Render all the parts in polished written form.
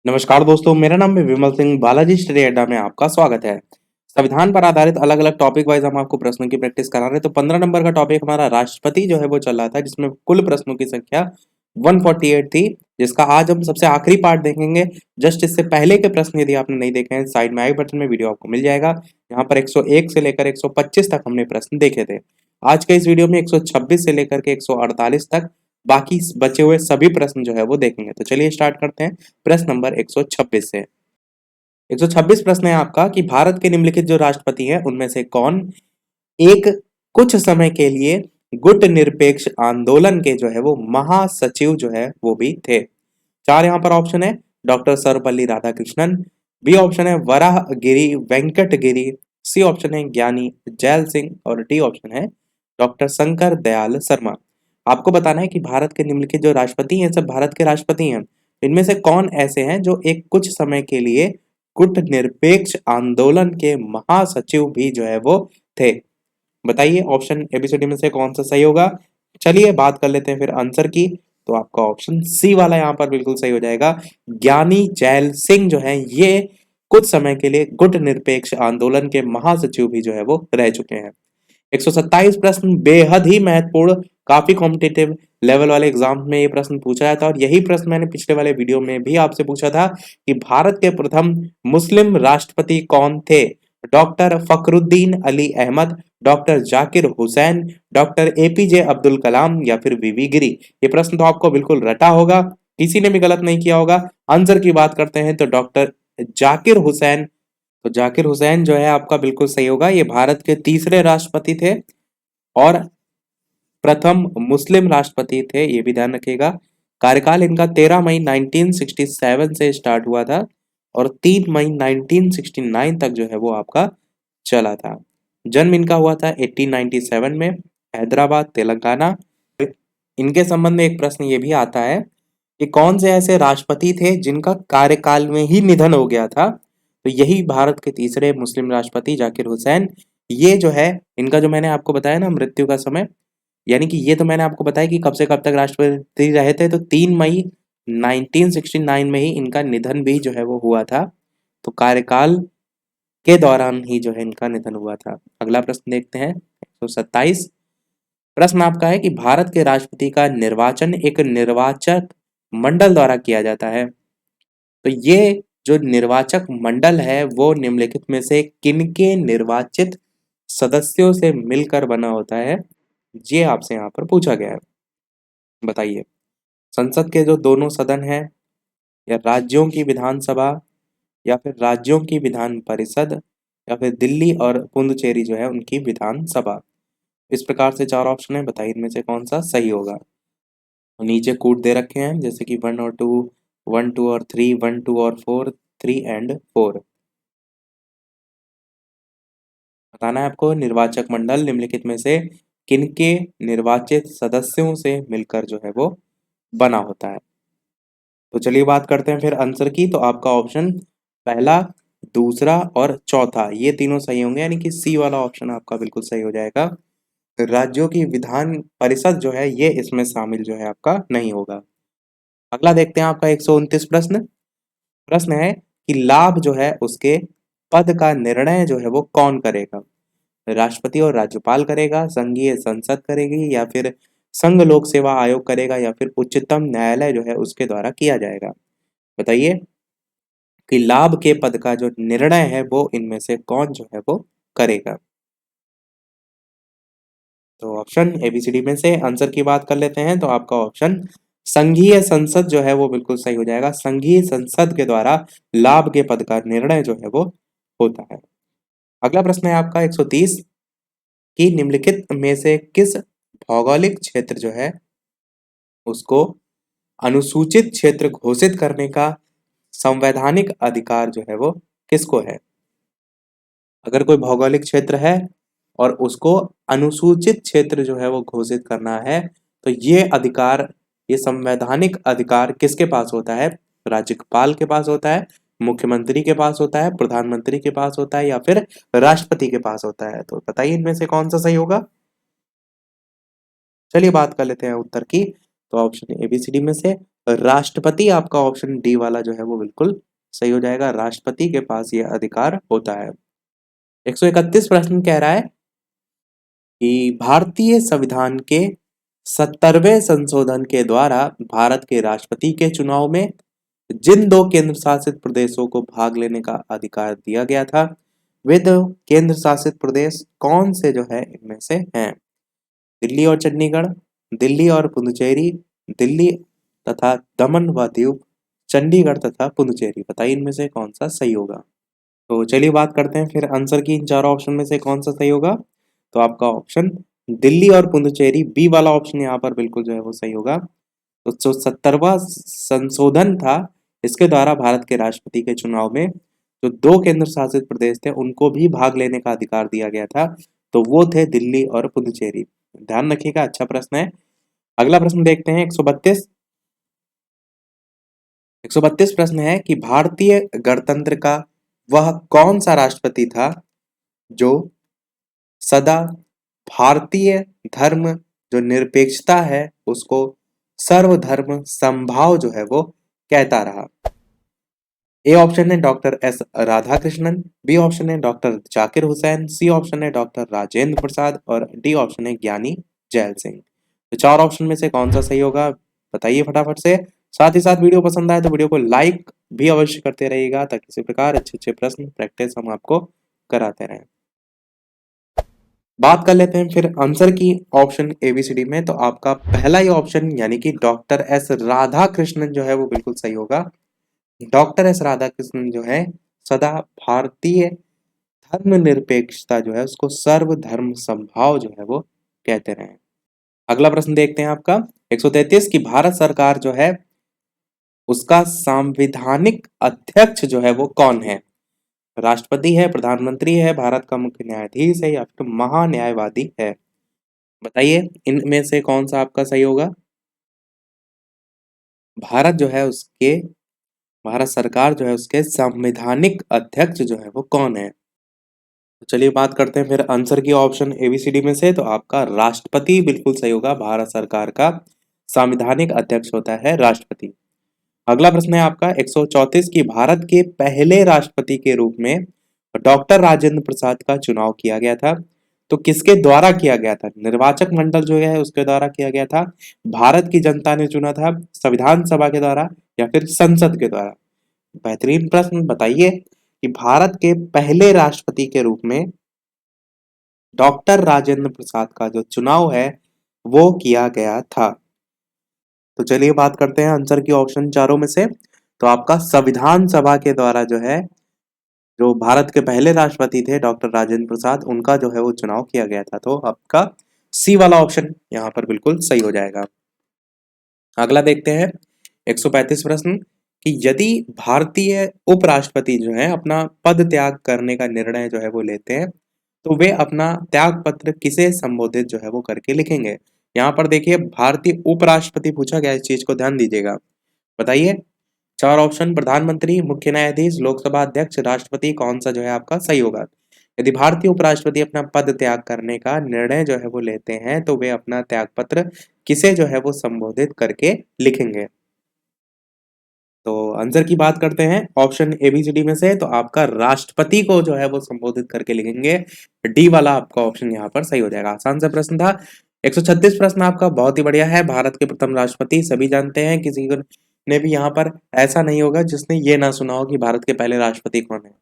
नमस्कार दोस्तों, मेरा नाम है विमल सिंह। बालाजी स्टडी अड्डा में आपका स्वागत है। संविधान पर आधारित अलग अलग टॉपिक वाइज हम आपको प्रश्नों की प्रैक्टिस करा रहे हैं। तो 15 नंबर का टॉपिक हमारा राष्ट्रपति जो है वो चल रहा था, जिसमें कुल प्रश्नों की संख्या 148 थी, जिसका आज हम सबसे आखिरी पार्ट देखेंगे। जस्ट इससे पहले के प्रश्न यदि आपने नहीं देखे हैं, साइड में आई बटन में वीडियो आपको मिल जाएगा। यहाँ पर 101 से लेकर 125 तक हमने प्रश्न देखे थे। आज के इस वीडियो में 126 से लेकर के 148 तक बाकी बचे हुए सभी प्रश्न जो है वो देखेंगे। तो चलिए स्टार्ट करते हैं प्रश्न नंबर 126 से। 126 प्रश्न है आपका कि भारत के निम्नलिखित जो राष्ट्रपति हैं उनमें से कौन एक कुछ समय के लिए गुट निरपेक्ष आंदोलन के जो है वो महासचिव जो है वो भी थे। चार यहाँ पर ऑप्शन है। Doctor Sarvepalli Radhakrishnan, B option है वराहगिरी वेंकटगिरी, सी ऑप्शन है ज्ञानी जैल सिंह और डी ऑप्शन है डॉक्टर शंकर दयाल शर्मा। आपको बताना है कि भारत के निम्नलिखित जो राष्ट्रपति हैं सब भारत के राष्ट्रपति हैं। इनमें से कौन ऐसे हैं जो एक कुछ समय के लिए गुट निरपेक्ष आंदोलन के महासचिव भी जो है वो थे। बताइए ऑप्शन एबीसीडी में से कौन सा सही होगा। चलिए बात कर लेते हैं फिर आंसर की। तो आपका ऑप्शन सी वाला यहाँ पर बिल्कुल सही हो जाएगा। ज्ञानी जैल सिंह जो है ये कुछ समय के लिए गुट निरपेक्ष आंदोलन के महासचिव भी जो है वो रह चुके हैं। 127 प्रश्न बेहद ही महत्वपूर्ण, काफी कॉम्पिटिटिव लेवल वाले एग्जाम में ये प्रश्न पूछा जाता है और यही प्रश्न मैंने पिछले वाले वीडियो में भी आपसे पूछा था कि भारत के प्रथम मुस्लिम राष्ट्रपति कौन थे। Doctor Fakhruddin Ali Ahmed, doctor Zakir Hussain, doctor APJ Abdul Kalam या फिर वीवी गिरी। ये प्रश्न तो आपको बिल्कुल रटा होगा, किसी ने भी गलत नहीं किया होगा। आंसर की बात करते हैं तो डॉक्टर जाकिर हुसैन। तो जाकिर हुसैन जो है आपका बिल्कुल सही होगा। ये भारत के तीसरे राष्ट्रपति थे और प्रथम मुस्लिम राष्ट्रपति थे, ये भी ध्यान रखिएगा। कार्यकाल इनका 13 मई 1967 से स्टार्ट हुआ था और 3 मई 1969 तक जो है वो आपका चला था। जन्म इनका हुआ था 1897 में, हैदराबाद तेलंगाना। इनके संबंध में एक प्रश्न ये भी आता है कि कौन से ऐसे राष्ट्रपति थे जिनका कार्यकाल में ही निधन हो गया था। तो यही भारत के तीसरे मुस्लिम राष्ट्रपति जाकिर हुसैन। ये जो है इनका जो मैंने आपको बताया ना मृत्यु का समय, यानी कि ये तो मैंने आपको बताया कि कब से कब तक राष्ट्रपति रहे थे। तो 3 मई 1969 में ही इनका निधन भी जो है वो हुआ था। तो कार्यकाल के दौरान ही जो है इनका निधन हुआ था। अगला प्रश्न देखते हैं 127। प्रश्न आपका है कि भारत के राष्ट्रपति का निर्वाचन एक निर्वाचक मंडल द्वारा किया जाता है। तो ये जो निर्वाचक मंडल है वो निम्नलिखित में से किनके निर्वाचित सदस्यों से मिलकर बना होता है, ये आपसे यहाँ पर पूछा गया है। बताइए संसद के जो दोनों सदन हैं, या राज्यों की विधानसभा, या फिर राज्यों की विधान परिषद, या फिर दिल्ली और पुडुचेरी जो है उनकी विधानसभा। इस प्रकार से चार ऑप्शन है, बताइए इनमें से कौन सा सही होगा। नीचे कूट दे रखे हैं जैसे कि 1 और 2, 1 2 और 3, 1 2 और 4, 3 एंड 4। बताना है आपको निर्वाचक मंडल निम्नलिखित में से किनके निर्वाचित सदस्यों से मिलकर जो है वो बना होता है। तो चलिए बात करते हैं फिर आंसर की। तो आपका ऑप्शन पहला, दूसरा और चौथा ये तीनों सही होंगे, यानी कि सी वाला ऑप्शन आपका बिल्कुल सही हो जाएगा। राज्यों की विधान परिषद जो है ये इसमें शामिल जो है आपका नहीं होगा। अगला देखते हैं आपका 129 प्रश्न। प्रश्न है कि लाभ जो है उसके पद का निर्णय जो है वो कौन करेगा। राष्ट्रपति और राज्यपाल करेगा, संघीय संसद करेगी, या फिर संघ लोक सेवा आयोग करेगा, या फिर उच्चतम न्यायालय जो है उसके द्वारा किया जाएगा। बताइए कि लाभ के पद का जो निर्णय है वो इनमें से कौन जो है वो करेगा। तो ऑप्शन एबीसीडी में से आंसर की बात कर लेते हैं। तो आपका ऑप्शन संघीय संसद जो है वो बिल्कुल सही हो जाएगा। संघीय संसद के द्वारा लाभ के पद का निर्णय जो है वो होता है। अगला प्रश्न है आपका 130 कि निम्नलिखित में से किस भौगोलिक क्षेत्र जो है उसको अनुसूचित क्षेत्र घोषित करने का संवैधानिक अधिकार जो है वो किसको है। अगर कोई भौगोलिक क्षेत्र है और उसको अनुसूचित क्षेत्र जो है वो घोषित करना है, तो ये अधिकार, ये संवैधानिक अधिकार किसके पास होता है। राज्यपाल के पास होता है, मुख्यमंत्री के पास होता है, प्रधानमंत्री के पास होता है, या फिर राष्ट्रपति के पास होता है। तो बताइए इनमें से कौन सा सही होगा। चलिए बात कर लेते हैं उत्तर की। तो ऑप्शन एबीसीडी में से राष्ट्रपति आपका ऑप्शन डी वाला जो है वो बिल्कुल सही हो जाएगा। राष्ट्रपति के पास ये अधिकार होता है। 131 प्रश्न कह रहा है कि भारतीय संविधान के 70वें संशोधन के द्वारा भारत के राष्ट्रपति के चुनाव में जिन दो केंद्र शासित प्रदेशों को भाग लेने का अधिकार दिया गया था, वे दो केंद्र शासित प्रदेश कौन से जो है इनमें से हैं? दिल्ली और चंडीगढ़, दिल्ली और पुदुचेरी, दिल्ली तथा दमन व दीव, चंडीगढ़ तथा पुदुचेरी। बताइए इनमें से कौन सा सही होगा। तो चलिए बात करते हैं फिर आंसर की, इन चारों ऑप्शन में से कौन सा सही होगा। तो आपका ऑप्शन दिल्ली और पुदुचेरी बी वाला ऑप्शन यहाँ पर बिल्कुल जो है वो सही होगा। तो जो 70वां संशोधन था, इसके द्वारा भारत के राष्ट्रपति के चुनाव में जो दो केंद्र शासित प्रदेश थे उनको भी भाग लेने का अधिकार दिया गया था, तो वो थे दिल्ली और पुदुचेरी। ध्यान रखिएगा, अच्छा प्रश्न है। अगला प्रश्न देखते हैं 132। 132 प्रश्न है कि भारतीय गणतंत्र का वह कौन सा राष्ट्रपति था जो सदा भारतीय धर्म जो निरपेक्षता है उसको सर्वधर्म समभाव जो है वो कहता रहा। ए ऑप्शन है doctor S Radhakrishnan, B option है doctor Zakir Hussain, C option है डॉक्टर राजेंद्र प्रसाद और डी ऑप्शन है ज्ञानी जैल सिंह। तो चार ऑप्शन में से कौन सा सही होगा बताइए फटाफट से। साथ ही साथ वीडियो पसंद आए तो वीडियो को लाइक भी अवश्य करते रहिएगा, ताकि इसी प्रकार अच्छे अच्छे प्रश्न प्रैक्टिस हम आपको कराते रहें। बात कर लेते हैं फिर आंसर की ऑप्शन एबीसीडी में। तो आपका पहला ही ऑप्शन यानी कि डॉक्टर एस राधाकृष्णन जो है वो बिल्कुल सही होगा। डॉक्टर एस राधाकृष्णन जो है सदा भारतीय धर्मनिरपेक्षता जो है उसको सर्वधर्म समभाव जो है वो कहते रहे। अगला प्रश्न देखते हैं आपका 133 की भारत सरकार जो है उसका संवैधानिक अध्यक्ष जो है वो कौन है? राष्ट्रपति है, प्रधानमंत्री है, भारत का मुख्य न्यायाधीश है या फिर महान्यायवादी है? बताइए इनमें से कौन सा आपका सही होगा। भारत जो है उसके भारत सरकार जो है उसके संवैधानिक अध्यक्ष जो है वो कौन है? तो चलिए बात करते हैं फिर आंसर की ऑप्शन एबीसीडी में से। तो आपका राष्ट्रपति बिल्कुल सही होगा। भारत सरकार का संवैधानिक अध्यक्ष होता है राष्ट्रपति। अगला प्रश्न है आपका 134 की भारत के पहले राष्ट्रपति के रूप में डॉक्टर राजेंद्र प्रसाद का चुनाव किया गया था, तो किसके द्वारा किया गया था? निर्वाचक मंडल जो है उसके द्वारा किया गया था, भारत की जनता ने चुना था, संविधान सभा के द्वारा या फिर संसद के द्वारा? बेहतरीन प्रश्न, बताइए कि भारत के पहले राष्ट्रपति के रूप में डॉक्टर राजेंद्र प्रसाद का जो चुनाव है वो किया गया था। तो चलिए बात करते हैं आंसर की ऑप्शन चारों में से। तो आपका संविधान सभा के द्वारा जो है जो भारत के पहले राष्ट्रपति थे डॉक्टर राजेंद्र प्रसाद, उनका जो है वो चुनाव किया गया था। तो आपका सी वाला ऑप्शन यहाँ पर बिल्कुल सही हो जाएगा। अगला देखते हैं 135 प्रश्न कि यदि भारतीय उपराष्ट्रपति जो है अपना पद त्याग करने का निर्णय जो है वो लेते हैं, तो वे अपना त्याग पत्र किसे संबोधित जो है वो करके लिखेंगे? यहाँ पर देखिए भारतीय उपराष्ट्रपति पूछा गया, इस चीज को ध्यान दीजिएगा। बताइए चार ऑप्शन, प्रधानमंत्री, मुख्य न्यायाधीश, लोकसभा अध्यक्ष, राष्ट्रपति, कौन सा जो है आपका सही होगा? यदि भारतीय उपराष्ट्रपति अपना पद त्याग करने का निर्णय जो है वो लेते हैं, तो वे अपना त्याग पत्र किसे जो है वो संबोधित करके लिखेंगे? तो आंसर की बात करते हैं ऑप्शन एबीसीडी में से। तो आपका राष्ट्रपति को जो है वो संबोधित करके लिखेंगे। डी वाला आपका ऑप्शन यहाँ पर सही हो जाएगा। आसान सा प्रश्न था। 136 प्रश्न आपका बहुत ही बढ़िया है। भारत के प्रथम राष्ट्रपति सभी जानते हैं, किसी को ने भी यहाँ पर ऐसा नहीं होगा जिसने ये ना सुना हो कि भारत के पहले राष्ट्रपति कौन है।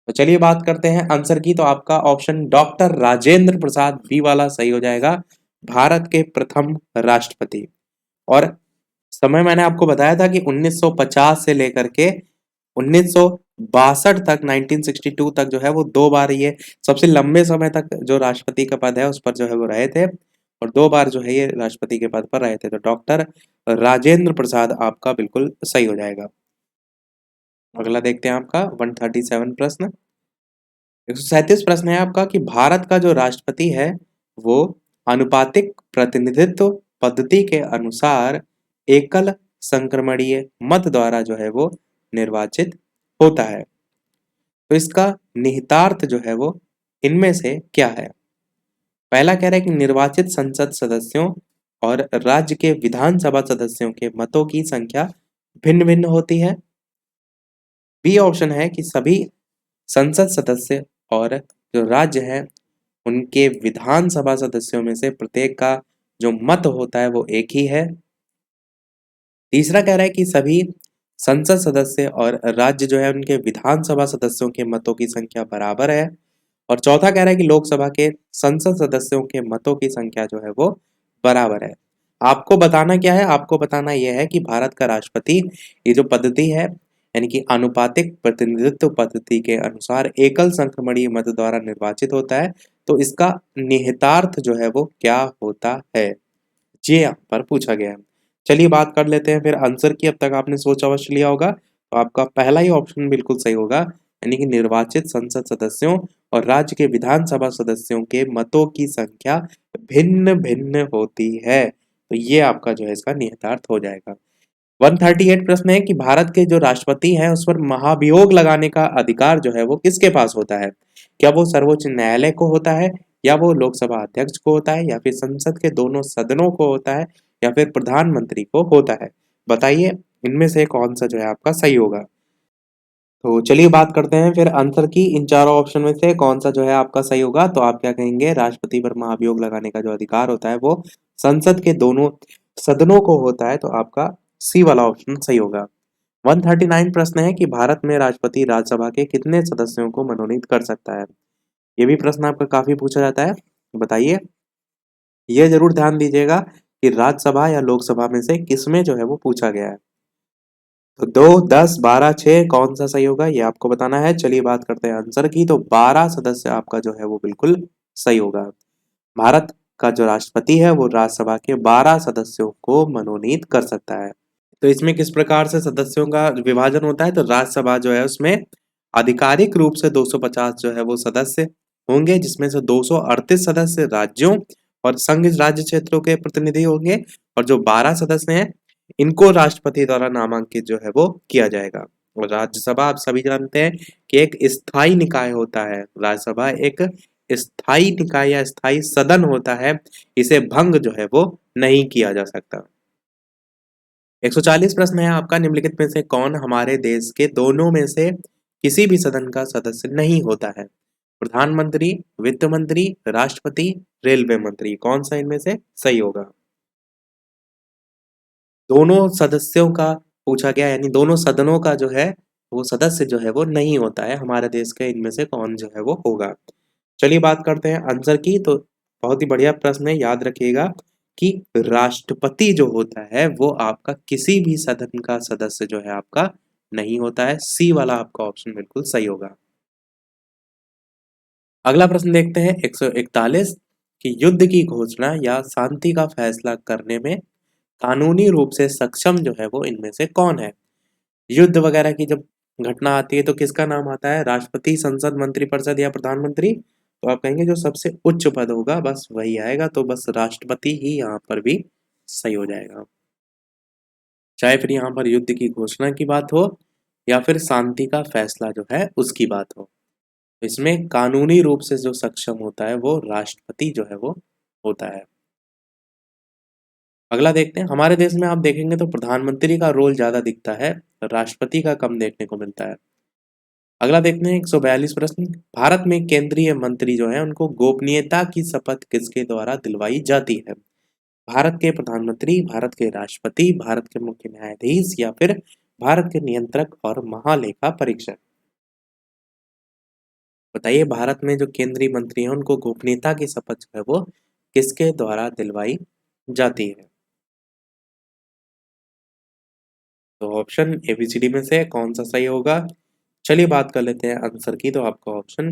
तो चलिए बात करते हैं आंसर की। तो आपका ऑप्शन डॉक्टर राजेंद्र प्रसाद बी वाला सही हो जाएगा, भारत के प्रथम राष्ट्रपति। और समय मैंने आपको बताया था कि 1950 से लेकर के 1962 तक 1962 तक जो है वो दो बार ये सबसे लंबे समय तक जो राष्ट्रपति का पद है उस पर जो है वो रहे थे, और दो बार जो है ये राष्ट्रपति के पद पर रहे थे। तो डॉक्टर राजेंद्र प्रसाद आपका बिल्कुल सही हो जाएगा। अगला देखते हैं आपका 137 प्रश्न। 137 प्रश्न है आपका कि भारत का जो राष्ट्रपति है वो आनुपातिक प्रतिनिधित्व पद्धति के अनुसार एकल संक्रमणीय मत द्वारा जो है वो निर्वाचित होता है। तो इसका निहितार्थ जो है वो इनमें से क्या है? पहला कह रहा है कि निर्वाचित संसद सदस्यों और राज्य के विधानसभा सदस्यों के मतों की संख्या भिन्न भिन्न होती है। बी ऑप्शन है कि सभी संसद सदस्य और जो राज्य है उनके विधानसभा सदस्यों में से प्रत्येक का जो मत होता है वो एक ही है। तीसरा कह रहा है कि सभी संसद सदस्य और राज्य जो है उनके विधानसभा सदस्यों के मतों की संख्या बराबर है। और चौथा कह रहा है कि लोकसभा के संसद सदस्यों के मतों की संख्या जो है वो बराबर है। आपको बताना क्या है? आपको बताना यह है कि भारत का राष्ट्रपति ये जो पद्धति है यानी कि आनुपातिक प्रतिनिधित्व पद्धति के अनुसार एकल संख्यमणीय मत द्वारा निर्वाचित होता है। तो इसका निहितार्थ जो है वो क्या होता है, ये यहाँ पर पूछा गया है। चलिए बात कर लेते हैं फिर आंसर की। अब तक आपने सोच अवश्य लिया होगा, तो आपका पहला ही ऑप्शन बिल्कुल सही होगा, यानी कि निर्वाचित संसद सदस्यों और राज्य के विधानसभा सदस्यों के मतों की संख्या भिन्न भिन्न होती है। तो ये आपका जो है इसका निहितार्थ हो जाएगा। 138 प्रश्न है कि भारत के जो राष्ट्रपति हैं उस पर महाभियोग लगाने का अधिकार जो है वो किसके पास होता है? क्या वो सर्वोच्च न्यायालय को होता है, या वो लोकसभा अध्यक्ष को होता है, या फिर संसद के दोनों सदनों को होता है, या फिर प्रधानमंत्री को होता है? बताइए इनमें से कौन सा जो है आपका सही होगा। तो चलिए बात करते हैं फिर आंसर की। इन चारों ऑप्शन में से कौन सा जो है आपका सही होगा? तो आप क्या कहेंगे? राष्ट्रपति पर महाभियोग लगाने का जो अधिकार होता है वो संसद के दोनों सदनों को होता है। तो आपका सी वाला ऑप्शन सही होगा। 139 प्रश्न है कि भारत में राष्ट्रपति राज्यसभा के कितने सदस्यों को मनोनीत कर सकता है? ये भी प्रश्न आपका काफी पूछा जाता है। बताइए, ये जरूर ध्यान दीजिएगा कि राज्यसभा या लोकसभा में से किसमें जो है वो पूछा गया है। तो 2, 10, 12, 6 कौन सा सही होगा ये आपको बताना है। चलिए बात करते हैं आंसर की। तो 12 सदस्य आपका जो है वो बिल्कुल सही होगा। भारत का जो राष्ट्रपति है वो राज्यसभा के 12 सदस्यों को मनोनीत कर सकता है। तो इसमें किस प्रकार से सदस्यों का विभाजन होता है? तो राज्यसभा जो है उसमें आधिकारिक रूप से 250 जो है वो सदस्य होंगे, जिसमें से 238 सदस्य राज्यों और संघ राज्य क्षेत्रों के प्रतिनिधि होंगे, और जो 12 सदस्य हैं इनको राष्ट्रपति द्वारा नामांकित जो है वो किया जाएगा। और राज्यसभा आप सभी जानते हैं कि एक स्थायी निकाय होता है। राज्यसभा एक स्थायी निकाय या स्थायी सदन होता है, इसे भंग जो है वो नहीं किया जा सकता। 140 प्रश्न है आपका, निम्नलिखित में से कौन हमारे देश के दोनों में से किसी भी सदन का सदस्य नहीं होता है? प्रधानमंत्री, वित्त मंत्री, राष्ट्रपति, रेलवे मंत्री, कौन सा इनमें से सही होगा? दोनों सदस्यों का पूछा गया, यानी दोनों सदनों का जो है वो सदस्य जो है वो नहीं होता है हमारे देश के। इनमें से कौन जो है वो होगा? चलिए बात करते हैं आंसर की। तो बहुत ही बढ़िया प्रश्न है, याद रखिएगा कि राष्ट्रपति जो होता है वो आपका किसी भी सदन का सदस्य जो है आपका नहीं होता है। सी वाला आपका ऑप्शन बिल्कुल सही होगा। अगला प्रश्न देखते हैं 141 कि युद्ध की घोषणा या शांति का फैसला करने में कानूनी रूप से सक्षम जो है वो इनमें से कौन है? युद्ध वगैरह की जब घटना आती है तो किसका नाम आता है? राष्ट्रपति, संसद, मंत्रिपरिषद या प्रधानमंत्री? तो आप कहेंगे जो सबसे उच्च पद होगा बस वही आएगा। तो बस राष्ट्रपति ही यहाँ पर भी सही हो जाएगा। चाहे फिर यहाँ पर युद्ध की घोषणा की बात हो या फिर शांति का फैसला जो है उसकी बात हो, इसमें कानूनी रूप से जो सक्षम होता है वो राष्ट्रपति जो है वो होता है। अगला देखते हैं। हमारे देश में आप देखेंगे तो प्रधानमंत्री का रोल ज्यादा दिखता है, राष्ट्रपति का कम देखने को मिलता है। अगला देखते हैं 142 प्रश्न, भारत में केंद्रीय मंत्री जो है उनको गोपनीयता की शपथ किसके द्वारा दिलवाई जाती है? भारत के प्रधानमंत्री, भारत के राष्ट्रपति, भारत के मुख्य न्यायाधीश या फिर भारत के नियंत्रक और महालेखा परीक्षक? बताइए, भारत में जो केंद्रीय मंत्री हैं उनको गोपनीयता की शपथ जो है वो किसके द्वारा दिलवाई जाती है? तो ऑप्शन एबीसीडी में से कौन सा सही होगा? चलिए बात कर लेते हैं आंसर की। तो आपका ऑप्शन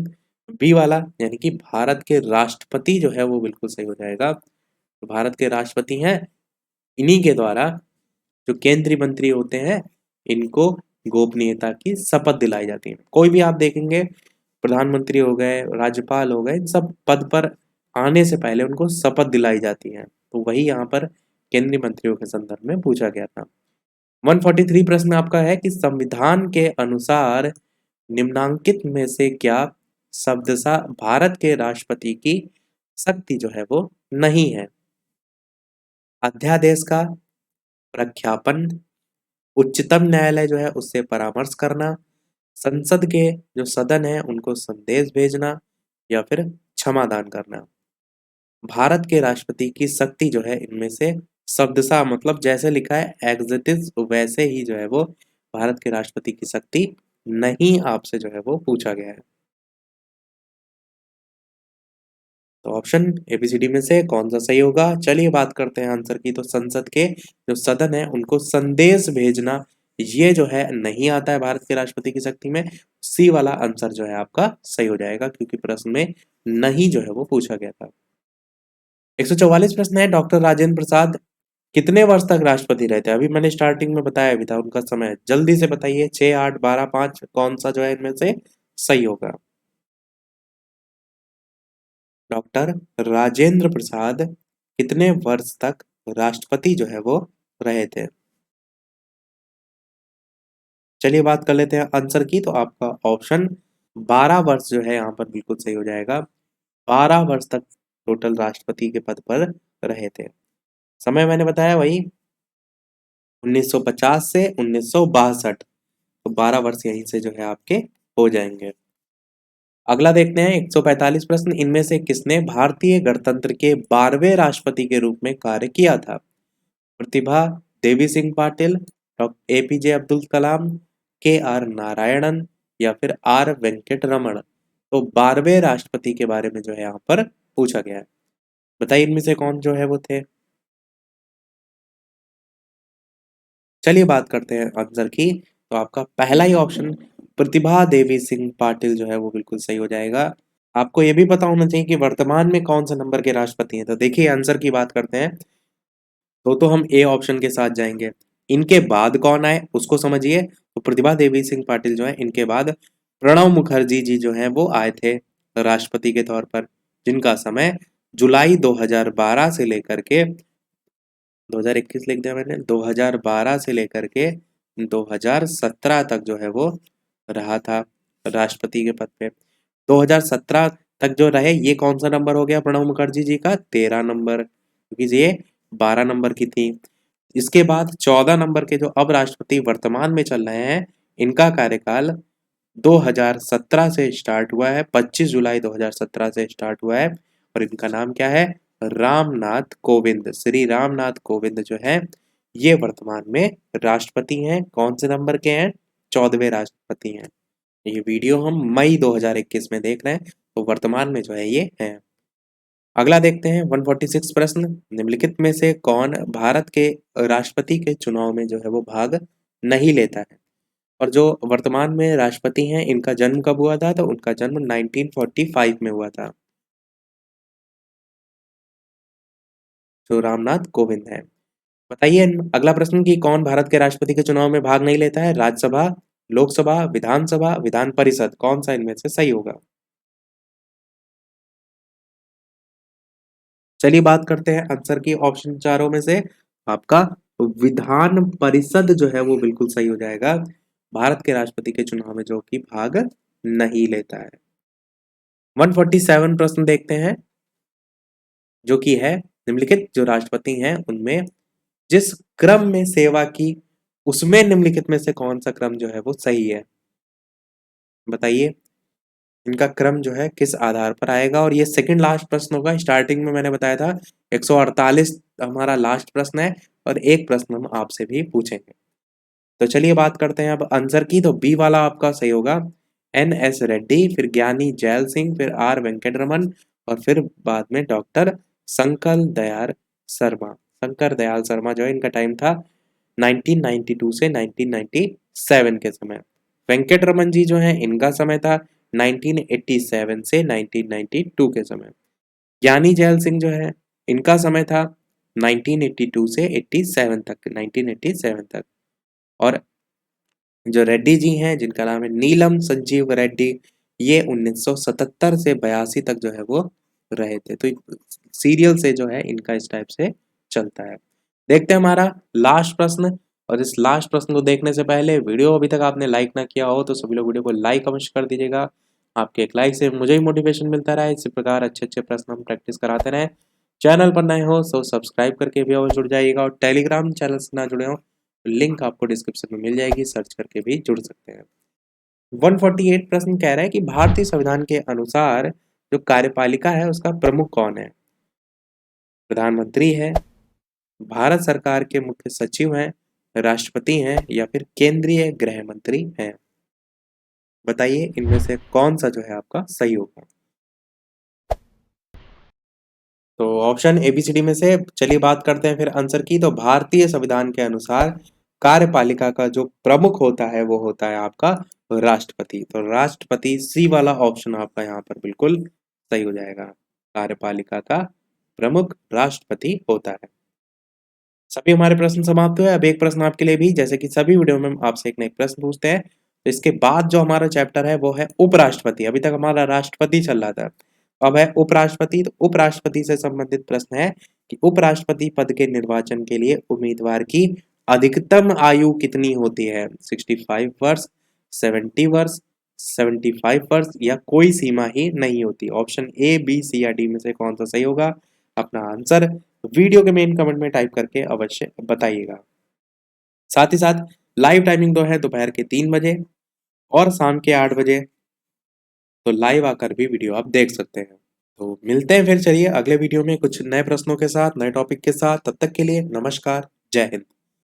बी वाला यानी कि भारत के राष्ट्रपति जो है वो बिल्कुल सही हो जाएगा। तो भारत के राष्ट्रपति हैं, इन्हीं के द्वारा जो केंद्रीय मंत्री होते हैं इनको गोपनीयता की शपथ दिलाई जाती है। कोई भी आप देखेंगे, प्रधानमंत्री हो गए, राज्यपाल हो गए, इन सब पद पर आने से पहले उनको शपथ दिलाई जाती है। तो वही यहाँ पर केंद्रीय मंत्रियों के संदर्भ में पूछा गया था। 143 प्रश्न आपका है कि संविधान के अनुसार निम्नांकित में से क्या शब्दशः भारत के राष्ट्रपति की शक्ति जो है वो नहीं है? अध्यादेश का प्रख्यापन, उच्चतम न्यायालय जो है उससे परामर्श करना, संसद के जो सदन है उनको संदेश भेजना, या फिर क्षमादान करना। भारत के राष्ट्रपति की शक्ति जो है इनमें से शब्दशः मतलब जैसे लिखा है एज इट इज वैसे ही जो है वो भारत के राष्ट्रपति की शक्ति नहीं आपसे जो है वो पूछा गया है। तो ऑप्शन एबीसीडी में से कौन सा सही होगा? चलिए बात करते हैं आंसर की। तो संसद के जो सदन है उनको संदेश भेजना, ये जो है नहीं आता है भारत के राष्ट्रपति की शक्ति में। सी वाला आंसर जो है आपका सही हो जाएगा, क्योंकि प्रश्न में नहीं जो है वो पूछा गया था। 144 प्रश्न है, डॉक्टर राजेंद्र प्रसाद कितने वर्ष तक राष्ट्रपति रहे थे? अभी मैंने स्टार्टिंग में बताया भी था उनका समय। जल्दी से बताइए, 6, 8, 12, 5 कौन सा जो है इनमें से सही होगा? डॉक्टर राजेंद्र प्रसाद कितने वर्ष तक राष्ट्रपति जो है वो रहे थे? चलिए बात कर लेते हैं आंसर की। तो आपका ऑप्शन 12 वर्ष जो है यहाँ पर बिल्कुल सही हो जाएगा। 12 वर्ष तक टोटल राष्ट्रपति के पद पर रहे थे। समय मैंने बताया वही 1950 से 1962, तो 12 वर्ष यहीं से जो है आपके हो जाएंगे। अगला देखते हैं 145 प्रश्न, इनमें से किसने भारतीय गणतंत्र के 12वें राष्ट्रपति के रूप में कार्य किया था? प्रतिभा देवी सिंह पाटिल, डॉक्टर एपीजे अब्दुल कलाम, के आर नारायणन, या फिर आर वेंकट रमन। तो 12वें राष्ट्रपति के बारे में जो है यहाँ पर पूछा गया है। बताइए इनमें से कौन जो है वो थे? चलिए बात करते हैं आंसर की। तो आपका पहला ही ऑप्शन प्रतिभा देवी सिंह पाटिल जो है वो बिल्कुल सही हो जाएगा। आपको ये भी पता होना चाहिए कि वर्तमान में कौन से नंबर के राष्ट्रपति हैं। तो देखिए आंसर की बात करते हैं तो हम ए ऑप्शन के साथ जाएंगे। इनके बाद कौन आए उसको समझिए। तो प्रतिभा देवी सिंह पाटिल जो है इनके बाद प्रणब मुखर्जी जी जो है वो आए थे राष्ट्रपति के तौर पर, जिनका समय जुलाई 2012 से लेकर के 2021 लिख दिया मैंने, 2012 से लेकर के 2017 तक जो है वो रहा था राष्ट्रपति के पद पे। 2017 तक जो रहे, ये कौन सा नंबर हो गया प्रणब मुखर्जी जी का? 13 नंबर, क्योंकि ये 12 नंबर की थी। इसके बाद 14 नंबर के जो अब राष्ट्रपति वर्तमान में चल रहे हैं, इनका कार्यकाल 2017 से स्टार्ट हुआ है, 25 जुलाई 2017 से स्टार्ट हुआ है, और इनका नाम क्या है? रामनाथ कोविंद। श्री रामनाथ कोविंद जो है ये वर्तमान में राष्ट्रपति हैं। कौन से नंबर के हैं? 14वें राष्ट्रपति हैं। ये वीडियो हम मई 2021 में देख रहे हैं, तो वर्तमान में जो है ये है। अगला देखते हैं 146 प्रश्न, निम्नलिखित में से कौन भारत के राष्ट्रपति के चुनाव में जो है वो भाग नहीं लेता है? और जो वर्तमान में राष्ट्रपति हैं इनका जन्म कब हुआ था? तो उनका जन्म 1945 में हुआ था, जो रामनाथ कोविंद है। बताइए अगला प्रश्न कि कौन भारत के राष्ट्रपति के चुनाव में भाग नहीं लेता है? राज्यसभा, लोकसभा, विधानसभा, विधान परिषद, कौन सा इनमें से सही होगा? चलिए बात करते हैं आंसर की ऑप्शन चारों में से। आपका विधान परिषद जो है वो बिल्कुल सही हो जाएगा, भारत के राष्ट्रपति के चुनाव में जो कि भाग नहीं लेता है। 147 प्रश्न देखते हैं, जो कि है निम्नलिखित जो राष्ट्रपति हैं उनमें जिस क्रम में सेवा की, उसमें निम्नलिखित में से कौन सा क्रम जो है वो सही है? बताइए इनका क्रम जो है किस आधार पर आएगा? और ये सेकंड लास्ट प्रश्न होगा। स्टार्टिंग में मैंने बताया था 148 हमारा लास्ट प्रश्न है, और एक प्रश्न हम आपसे भी पूछेंगे। तो चलिए बात करते हैं अब आंसर की। तो बी वाला आपका सही होगा, एन एस रेड्डी, फिर ज्ञानी जैल सिंह, फिर आर वेंकट रमन, और फिर बाद में डॉक्टर शंकर दयाल शर्मा जो है इनका टाइम था 1992 से 1997 के समय। वेंकट रमन जी जो है इनका समय था 1987 से 1992 के समय। ज्ञानी जैल सिंह जो है इनका समय था 1982 से 87 तक, 1987 तक। और जो रेड्डी जी हैं जिनका नाम है नीलम संजीव रेड्डी, ये 1977 से 82 तक जो है वो रहे थे। तो सीरियल से जो है इनका इस टाइप से चलता है। देखते हैं हमारा लास्ट प्रश्न। और इस लास्ट प्रश्न को देखने से पहले वीडियो अभी तक आपने लाइक ना किया हो तो सभी लोग वीडियो को लाइक अवश्य कर दीजिएगा। आपके एक लाइक से मुझे ही मोटिवेशन मिलता रहा है, इसी प्रकार अच्छे अच्छे प्रश्न हम प्रैक्टिस कराते रहें। चैनल पर नए हो तो सब्सक्राइब करके भी और जुड़ जाइएगा, और टेलीग्राम चैनल से ना जुड़े हो तो लिंक आपको डिस्क्रिप्शन में मिल जाएगी, सर्च करके भी जुड़ सकते हैं। 148 प्रश्न कह रहा है कि भारतीय संविधान के अनुसार जो कार्यपालिका है उसका प्रमुख कौन है? प्रधानमंत्री है, भारत सरकार के मुख्य सचिव हैं, राष्ट्रपति हैं, या फिर केंद्रीय गृह मंत्री हैं? बताइए इनमें से कौन सा जो है आपका सही होगा। तो ऑप्शन एबीसीडी में से चलिए बात करते हैं फिर आंसर की। तो भारतीय संविधान के अनुसार कार्यपालिका का जो प्रमुख होता है वो होता है आपका राष्ट्रपति। तो राष्ट्रपति सी वाला ऑप्शन आपका यहाँ पर बिल्कुल सही हो जाएगा। कार्यपालिका का प्रमुख राष्ट्रपति होता है। सभी हमारे प्रश्न समाप्त हुए। अब एक प्रश्न आपके लिए भी, जैसे कि सभी वीडियो में हम आपसे एक ना एक प्रश्न पूछते हैं, तो इसके बाद जो हमारा चैप्टर है वो है उपराष्ट्रपति। अभी तक हमारा राष्ट्रपति चल रहा था, अब है उपराष्ट्रपति। तो उपराष्ट्रपति से संबंधित प्रश्न है कि उपराष्ट्रपति पद के निर्वाचन के लिए उम्मीदवार की अधिकतम आयु कितनी होती है? 65 वर्ष, 70 वर्ष, 75 वर्ष, या कोई सीमा ही नहीं होती। ऑप्शन ए, बी, सी या डी में से कौन सा सही होगा? अपना आंसर वीडियो के मेन कमेंट में टाइप करके अवश्य बताइएगा। साथ ही साथ लाइव टाइमिंग तो है दोपहर के 3 बजे और शाम के 8 बजे, तो लाइव आकर भी वीडियो आप देख सकते हैं। तो मिलते हैं फिर, चलिए अगले वीडियो में कुछ नए प्रश्नों के साथ, नए टॉपिक के साथ। तब तक के लिए नमस्कार, जय हिंद।